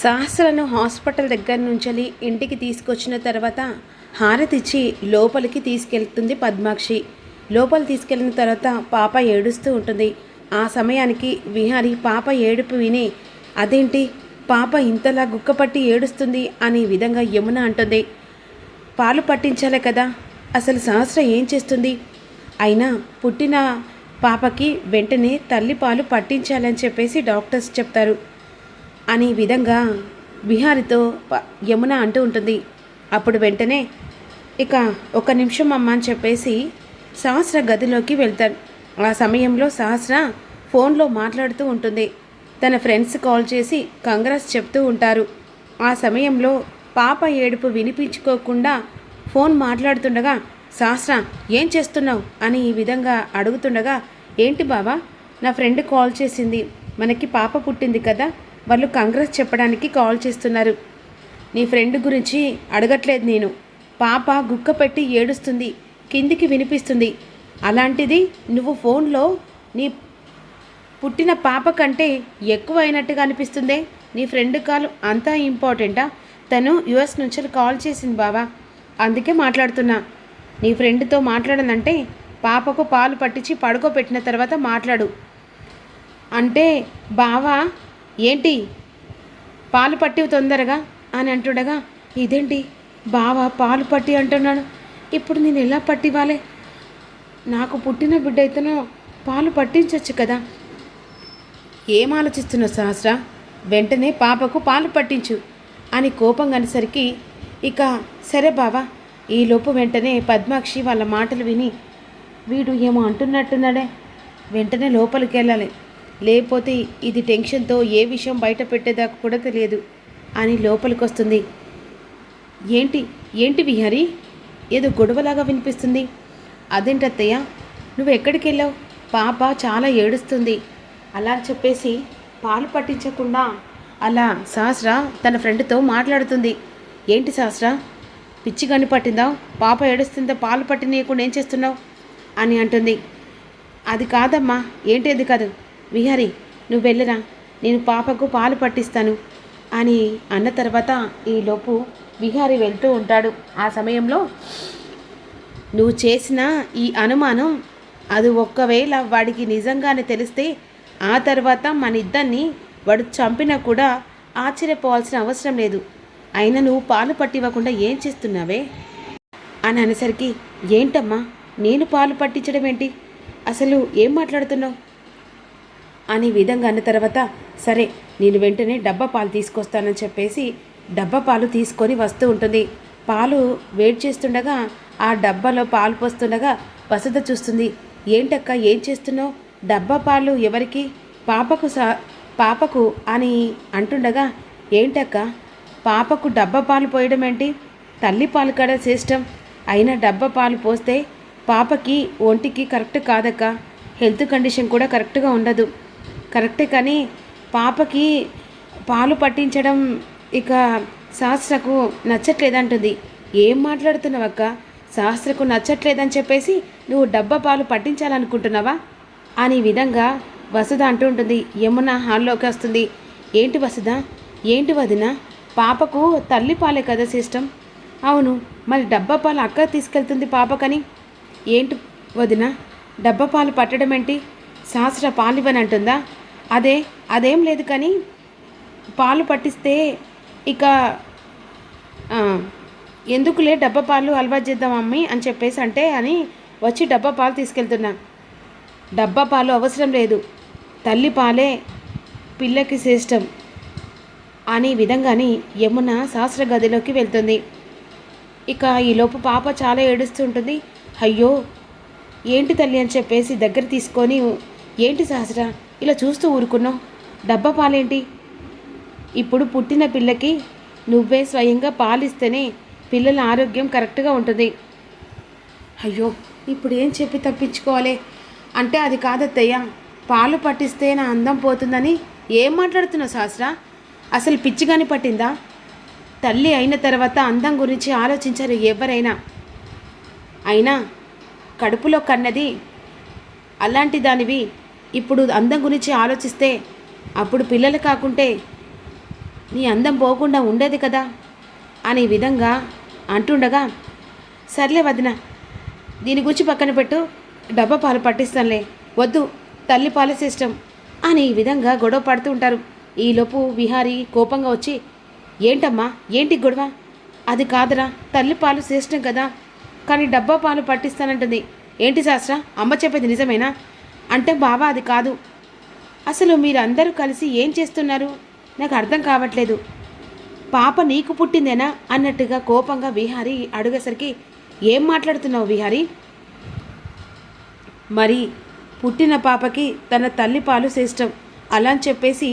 సహస్రను hospital దగ్గర నుంచి ఇంటికి తీసుకొచ్చిన తర్వాత హారతిచ్చి లోపలికి తీసుకెళ్తుంది పద్మాక్షి. లోపలి తీసుకెళ్ళిన తర్వాత పాప ఏడుస్తూ ఉంటుంది. ఆ సమయానికి విహారి పాప ఏడుపు విని, అదేంటి పాప ఇంతలా గుక్కపట్టి ఏడుస్తుంది అనే విధంగా యమున అంటుంది. పాలు పట్టించాలే కదా, అసలు సహస్ర ఏం చేస్తుంది? అయినా పుట్టిన పాపకి వెంటనే తల్లి పాలు పట్టించాలని చెప్పేసి డాక్టర్స్ చెప్తారు అనే విధంగా విహారితో యమున అంటూ ఉంటుంది. అప్పుడు వెంటనే ఇక ఒక నిమిషం అమ్మ అని చెప్పేసి సహస్ర గదిలోకి వెళ్తారు. ఆ సమయంలో సహస్ర ఫోన్లో మాట్లాడుతూ ఉంటుంది. తన ఫ్రెండ్స్ కాల్ చేసి కంగ్రాట్స్ చెప్తూ ఉంటారు. ఆ సమయంలో పాప ఏడుపు వినిపించుకోకుండా ఫోన్ మాట్లాడుతుండగా సహస్ర ఏం చేస్తున్నావు అని ఈ విధంగా అడుగుతుండగా, ఏంటి బావా, నా ఫ్రెండ్ కాల్ చేసింది, మనకి పాప పుట్టింది కదా, వాళ్ళు కంగ్రెస్ చెప్పడానికి కాల్ చేస్తున్నారు. నీ ఫ్రెండ్ గురించి అడగట్లేదు నేను. పాప గుక్క పెట్టి ఏడుస్తుంది, కిందికి వినిపిస్తుంది. అలాంటిది నువ్వు ఫోన్లో నీ పుట్టిన పాప కంటే ఎక్కువ అయినట్టుగా అనిపిస్తుందే. నీ ఫ్రెండ్ కాల్ అంతా ఇంపార్టెంటా? తను యుఎస్ నుంచి కాల్ చేసింది బావా, అందుకే మాట్లాడుతున్నా. నీ ఫ్రెండ్తో మాట్లాడనంటే పాపకు పాలు పట్టించి పడుకోబెట్టిన తర్వాత మాట్లాడు అంటే, బావా ఏంటి పాలు పట్టివి తొందరగా అని అంటుండగా, ఇదేంటి బావా పాలు పట్టి అంటున్నాడు, ఇప్పుడు నేను ఎలా పట్టివ్వాలి? నాకు పుట్టిన బిడ్డ అయితేనో పాలు పట్టించవచ్చు కదా. ఏం ఆలోచిస్తున్నావు సహస్ర? వెంటనే పాపకు పాలు పట్టించు అని కోపం అనేసరికి, ఇక సరే బావా. ఈలోపు వెంటనే పద్మాక్షి వాళ్ళ మాటలు విని, వీడు ఏమో అంటున్నట్టున్నాడే, వెంటనే లోపలికి వెళ్ళాలి, లేకపోతే ఇది టెన్షన్తో ఏ విషయం బయట పెట్టేదాకా కూడా తెలియదు అని లోపలికి వస్తుంది. ఏంటి ఏంటి విహారీ, ఏదో గొడవలాగా వినిపిస్తుంది. అదేంటత్తయ్య, నువ్వు ఎక్కడికి వెళ్ళావు? పాప చాలా ఏడుస్తుంది అలా అని చెప్పేసి పాలు పట్టించకుండా అలా సహస్ర తన ఫ్రెండ్తో మాట్లాడుతుంది. ఏంటి సహస్ర, పిచ్చి గని పట్టిందా? పాప ఏడుస్తుందా, పాలు పట్టినీయకుండా ఏం చేస్తున్నావు అని అంటుంది. అది కాదమ్మా. ఏంటి అది కాదు విహారీ, నువ్వు వెళ్ళరా, నేను పాపకు పాలు పట్టిస్తాను అని అన్న తర్వాత ఈలోపు విహారీ వెళ్తూ ఉంటాడు. ఆ సమయంలో నువ్వు చేసిన ఈ అనుమానం అది ఒక్కవేళ వాడికి నిజంగానే తెలిస్తే ఆ తర్వాత మన ఇద్దరిని వాడు చంపినా కూడా ఆశ్చర్యపోవాల్సిన అవసరం లేదు. అయినా నువ్వు పాలు పట్టివ్వకుండా ఏం చేస్తున్నావే అని అనేసరికి, ఏంటమ్మా నేను పాలు పట్టించడం ఏంటి, అసలు ఏం మాట్లాడుతున్నావు అనే విధంగా అన్న తర్వాత, సరే నేను వెంటనే డబ్బా పాలు తీసుకొస్తానని చెప్పేసి డబ్బా పాలు తీసుకొని వస్తూ ఉంటుంది. పాలు వేడి చేస్తుండగా ఆ డబ్బాలో పాలు పోస్తుండగా వసుధ చూస్తుంది. ఏంటక్క ఏం చేస్తున్నావు? డబ్బా పాలు ఎవరికి? పాపకు అని అంటుండగా, ఏంటక్క పాపకు డబ్బా పాలు పోయడం ఏంటి? తల్లి పాలు కూడా శ్రేష్టం. అయినా డబ్బా పాలు పోస్తే పాపకి ఒంటికి కరెక్ట్ కాదక్క, హెల్త్ కండిషన్ కూడా కరెక్ట్గా ఉండదు. కరెక్టే, కానీ పాపకి పాలు పట్టించడం ఇక సహస్రకు నచ్చట్లేదంటుంది. ఏం మాట్లాడుతున్నావక్క? సహస్రకు నచ్చట్లేదని చెప్పేసి నువ్వు డబ్బా పాలు పట్టించాలనుకుంటున్నావా అనే విధంగా వసుధ అంటూ ఉంటుంది. యమున హాల్లోకి వస్తుంది. ఏంటి వసుధ, ఏంటి వదిన, పాపకు తల్లి పాలే కదా సిస్టం? అవును, మరి డబ్బా పాలు అక్క తీసుకెళ్తుంది పాపకని. ఏంటి వదిన, డబ్బా పాలు పట్టడం ఏంటి? సహస్ర పాలు ఇవ్వని అంటుందా? అదేం లేదు, కానీ పాలు పట్టిస్తే ఇక ఎందుకులే డబ్బా పాలు అలవాటు చేద్దాం అమ్మి అని చెప్పేసి అంటే అని వచ్చి డబ్బా పాలు తీసుకెళ్తున్నా. డబ్బా పాలు అవసరం లేదు, తల్లి పాలే పిల్లకి శ్రేష్టం అనే విధంగాని యమున సహస్ర గదిలోకి వెళ్తుంది. ఇక ఈలోపు పాప చాలా ఏడుస్తుంటుంది. అయ్యో ఏంటి తల్లి అని చెప్పేసి దగ్గర తీసుకొని, ఏంటి సహస్ర ఇలా చూస్తూ ఊరుకున్నావు? డబ్బా పాలేంటి? ఇప్పుడు పుట్టిన పిల్లకి నువ్వే స్వయంగా పాలిస్తేనే పిల్లల ఆరోగ్యం కరెక్ట్గా ఉంటుంది. అయ్యో ఇప్పుడు ఏం చెప్పి తప్పించుకోవాలి అంటే, అది కాదత్తయ్య, పాలు పట్టిస్తే నా అందం పోతుందని ఏం మాట్లాడుతున్నావు సహస్ర? అసలు పిచ్చిగాని పట్టిందా? తల్లి అయిన తర్వాత అందం గురించి ఆలోచించారు ఎవరైనా. అయినా కడుపులో కన్నది అలాంటి దానివి ఇప్పుడు అందం గురించి ఆలోచిస్తే అప్పుడు పిల్లలు కాకుంటే నీ అందం పోకుండా ఉండేది కదా అనే విధంగా అంటుండగా, సర్లే వదిన, దీని గురించి పక్కన పెట్టు, డబ్బా పాలు పట్టిస్తానులే, వద్దు తల్లి పాలు ఇష్టం అని ఈ విధంగా గొడవ పడుతూ ఉంటారు. ఈలోపు విహారీ కోపంగా వచ్చి, ఏంటమ్మా, ఏంటి గొడవ? అది కాదురా, తల్లి పాలు శ్రేష్టం కదా, కానీ డబ్బా పాలు పట్టిస్తానంటుంది. ఏంటి శాస్త్ర, అమ్మ చెప్పేది నిజమేనా అంటే, బావా అది కాదు, అసలు మీరందరూ కలిసి ఏం చేస్తున్నారు, నాకు అర్థం కావట్లేదు. పాప నీకు పుట్టిందేనా అన్నట్టుగా కోపంగా విహారీ అడిగేసరికి, ఏం మాట్లాడుతున్నావు విహారీ? మరి పుట్టిన పాపకి తన తల్లి పాలు శ్రేష్టం అలా అని చెప్పేసి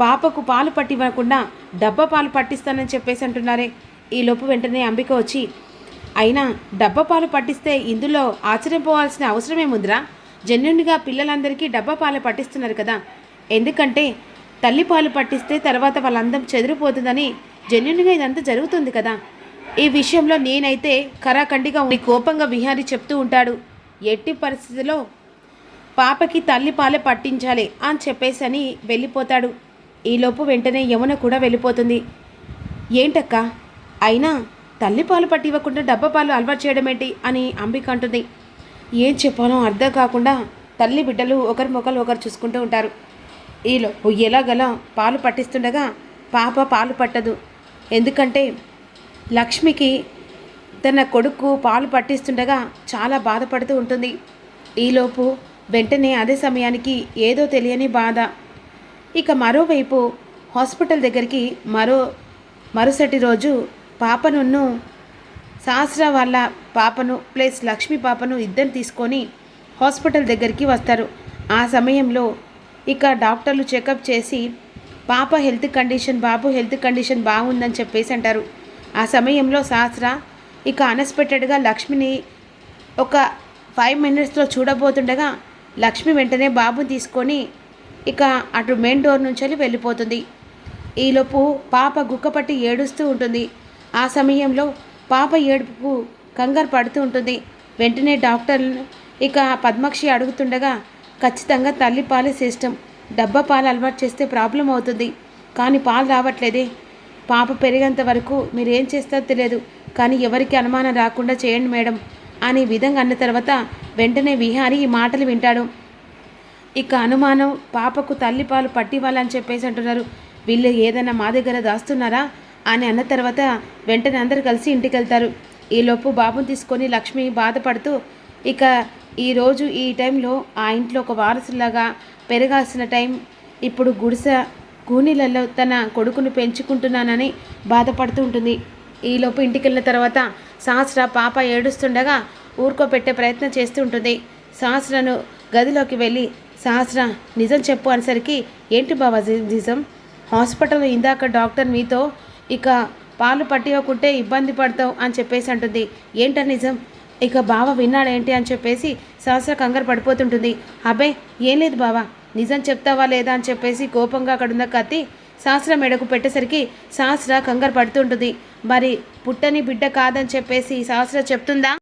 పాపకు పాలు పట్టివ్వకుండా డబ్బా పాలు పట్టిస్తానని చెప్పేసి అంటున్నారే. ఈలోపు వెంటనే అంబిక వచ్చి, అయినా డబ్బా పాలు పట్టిస్తే ఇందులో ఆశ్చర్యపోవాల్సిన అవసరమేముందిరా, జెన్యున్గా పిల్లలందరికీ డబ్బా పాలు పట్టిస్తున్నారు కదా, ఎందుకంటే తల్లి పాలు పట్టిస్తే తర్వాత వాళ్ళ అందం చెదిరిపోతుందని జెన్యున్గా ఇదంతా జరుగుతుంది కదా. ఈ విషయంలో నేనైతే కరాఖండిగా ఉండి కోపంగా విహారీ చెప్తూ ఉంటాడు. ఎట్టి పరిస్థితిలో పాపకి తల్లి పాలే పట్టించాలి అని చెప్పేసి అని వెళ్ళిపోతాడు. ఈలోపు వెంటనే యమున కూడా వెళ్ళిపోతుంది. ఏంటక్క, అయినా తల్లి పాలు పట్టివ్వకుండా డబ్బా పాలు అలవాటు చేయడం ఏంటి అని అంబిక అంటుంది. ఏం చెప్పానో అర్థం కాకుండా తల్లి బిడ్డలు ఒకరి మొక్కలు ఒకరు చూసుకుంటూ ఉంటారు. ఈలోపు ఎలాగలా పాలు పట్టిస్తుండగా పాప పాలు పట్టదు. ఎందుకంటే లక్ష్మికి తన కొడుకు పాలు పట్టిస్తుండగా చాలా బాధపడుతూ ఉంటుంది. ఈలోపు వెంటనే అదే సమయానికి ఏదో తెలియని బాధ. ఇక మరోవైపు హాస్పిటల్ దగ్గరికి మరుసటి రోజు పాపను సహస్ర వాళ్ళ పాపను ప్లస్ లక్ష్మి పాపను ఇద్దరు తీసుకొని హాస్పిటల్ దగ్గరికి వస్తారు. ఆ సమయంలో ఇక డాక్టర్లు చెకప్ చేసి పాప హెల్త్ కండిషన్, బాబు హెల్త్ కండిషన్ బాగుందని చెప్పేసి అంటారు. ఆ సమయంలో సహస్ర ఇక అన్ఎక్స్పెక్టెడ్గా లక్ష్మిని ఒక 5 మినిట్స్లో చూడబోతుండగా లక్ష్మి వెంటనే బాబుని తీసుకొని ఇక అటు మెయిన్ డోర్ నుంచి వెళ్ళిపోతుంది. ఈలోపు పాప గుక్కపట్టి ఏడుస్తూ ఉంటుంది. ఆ సమయంలో పాప ఏడుపుకు కంగారు పడుతూ ఉంటుంది. వెంటనే డాక్టర్లు ఇక పద్మాక్షి అడుగుతుండగా, ఖచ్చితంగా తల్లి పాలే శ్రేష్టం, డబ్బా పాలు అలవాటు చేస్తే ప్రాబ్లం అవుతుంది, కానీ పాలు రావట్లేదే, పాప పెరిగేంత వరకు మీరు ఏం చేస్తారో తెలియదు, కానీ ఎవరికి అనుమానం రాకుండా చేయండి మేడం అనే విధంగా అన్న తర్వాత వెంటనే విహారీ ఈ మాటలు వింటాడు. ఇక అనుమానం, పాపకు తల్లి పాలు పట్టివ్వాలని చెప్పేసి అంటున్నారు, వీళ్ళు ఏదైనా మా దగ్గర దాస్తున్నారా అని అన్న తర్వాత వెంటనే అందరు కలిసి ఇంటికి వెళ్తారు. ఈలోపు బాబుని తీసుకొని లక్ష్మి బాధపడుతూ ఇక ఈరోజు ఈ టైంలో ఆ ఇంట్లో ఒక వారసులాగా పెరగాల్సిన టైం, ఇప్పుడు గుడిసె కూనీలలో తన కొడుకును పెంచుకుంటున్నానని బాధపడుతూ ఉంటుంది. ఈలోపు ఇంటికి వెళ్ళిన తర్వాత సహస్ర పాప ఏడుస్తుండగా ఊరుకోపెట్టే ప్రయత్నం చేస్తూ ఉంటుంది. సహస్రను గదిలోకి వెళ్ళి, సహస్ర నిజం చెప్పు అనేసరికి, ఏంటి బాబా నిజం? హాస్పిటల్లో ఇందాక డాక్టర్ మీతో ఇక పాలు పట్టివ్వకుంటే ఇబ్బంది పడతావు అని చెప్పేసి అంటుంది. ఏంట నిజం? ఇక బావ విన్నాడేంటి అని చెప్పేసి సహస్ర కంగారు పడిపోతుంటుంది. అబ్బే ఏం లేదు బావా, నిజం చెప్తావా లేదా అని చెప్పేసి కోపంగా అక్కడున్న కత్తి సహస్ర మెడకు పెట్టేసరికి సహస్ర కంగారు పడుతుంటుంది. మరి పుట్టని బిడ్డ కాదని చెప్పేసి సహస్ర చెప్తుందా?